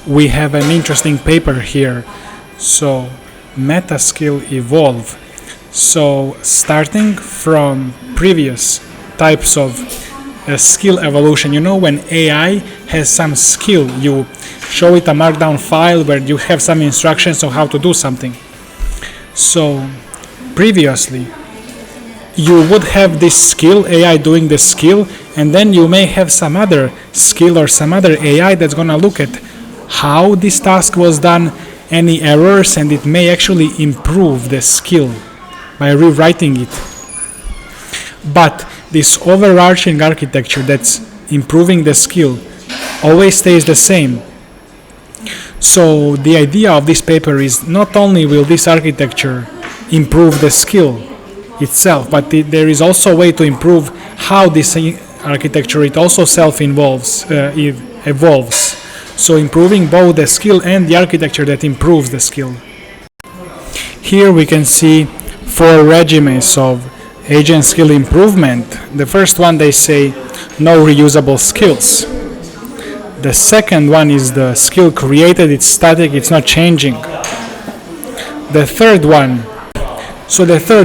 we have an interesting paper here. So MetaSkill-Evolve. So starting from previous types of skill evolution, you know, when AI has some skill, you show it a markdown file where you have some instructions on how to do something. So previously you would have this skill, AI doing the skill, and then you may have some other skill or some other AI that's gonna look at how this task was done, any errors, and it may actually improve the skill by rewriting it. But this overarching architecture that's improving the skill always stays the same. So the idea of this paper is not only will this architecture improve the skill itself, but there is also a way to improve how this architecture it also evolves. So improving both the skill and the architecture that improves the skill. Here we can see 4 regimens of agent skill improvement. The first one, they say no reusable skills. The second one is the skill created, it's static, it's not changing. The third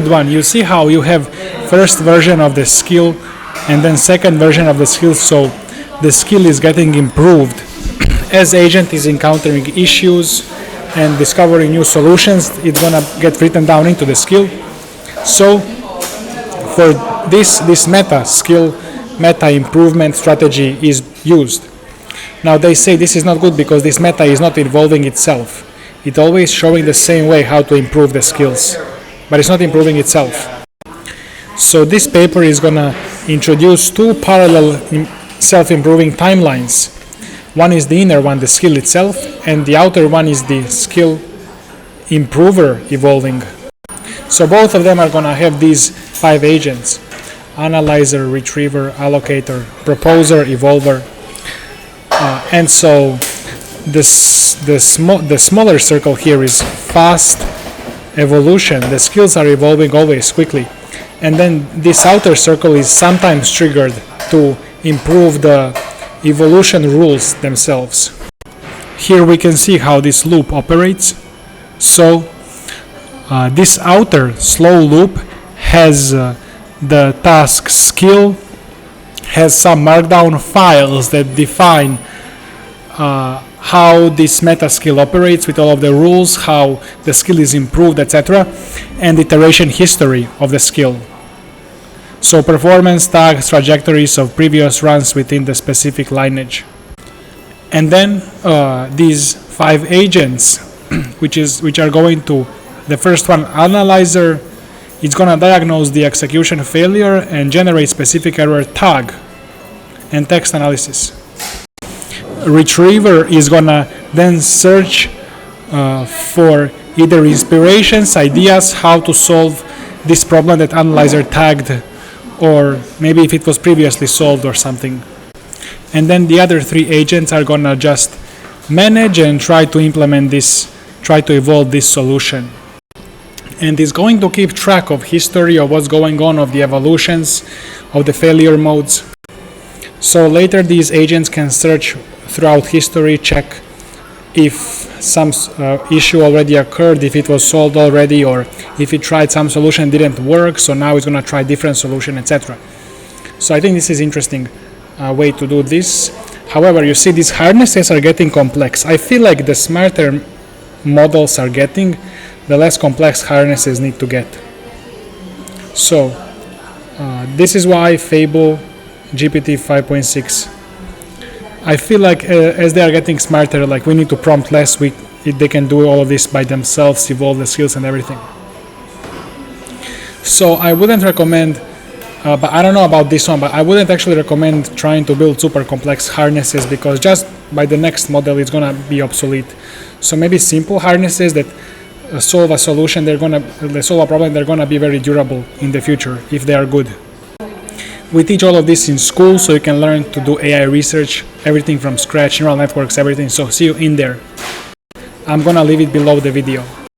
one, you see how you have first version of the skill and then second version of the skill, so the skill is getting improved as agent is encountering issues and discovering new solutions. It's gonna get written down into the skill. So for this meta improvement strategy is used. Now they say this is not good because this meta is not evolving itself. It's always showing the same way how to improve the skills, but it's not improving itself. So this paper is gonna introduce 2 parallel self-improving timelines. One is the inner one, the skill itself, and the outer one is the skill improver evolving. So both of them are gonna have these 5 agents: analyzer, retriever, allocator, proposer, evolver. And so the smaller circle here is fast evolution. The skills are evolving always quickly. And then this outer circle is sometimes triggered to improve the evolution rules themselves. Here we can see how this loop operates. So this outer slow loop has the task skill, has some markdown files that define how this meta skill operates with all of the rules, how the skill is improved, etc., and iteration history of the skill. So performance tags, trajectories of previous runs within the specific lineage. And then these 5 agents, which are going to, the first one, analyzer, it's going to diagnose the execution failure and generate specific error tag and text analysis. Retriever is going to then search for either inspirations, ideas, how to solve this problem that analyzer tagged, or maybe if it was previously solved or something. And then the other 3 agents are going to just manage and try to implement this, try to evolve this solution. And it's going to keep track of history of what's going on, of the evolutions, of the failure modes. So later these agents can search throughout history, check if some issue already occurred, if it was solved already, or if it tried some solution didn't work, so now it's going to try different solution, etc. So I think this is interesting way to do this. However, you see these harnesses are getting complex. I feel like the smarter models are getting, the less complex harnesses need to get. So this is why Fable GPT 5.6, I feel like as they are getting smarter, like we need to prompt less, they can do all of this by themselves, evolve the skills and everything. So I wouldn't recommend, but I don't know about this one, but I wouldn't actually recommend trying to build super complex harnesses, because just by the next model it's gonna be obsolete. So maybe simple harnesses that solve a solution, they solve a problem, they're gonna be very durable in the future if they are good. We teach all of this in school, so you can learn to do AI research, everything from scratch, neural networks, everything. So see you in there. I'm gonna leave it below the video.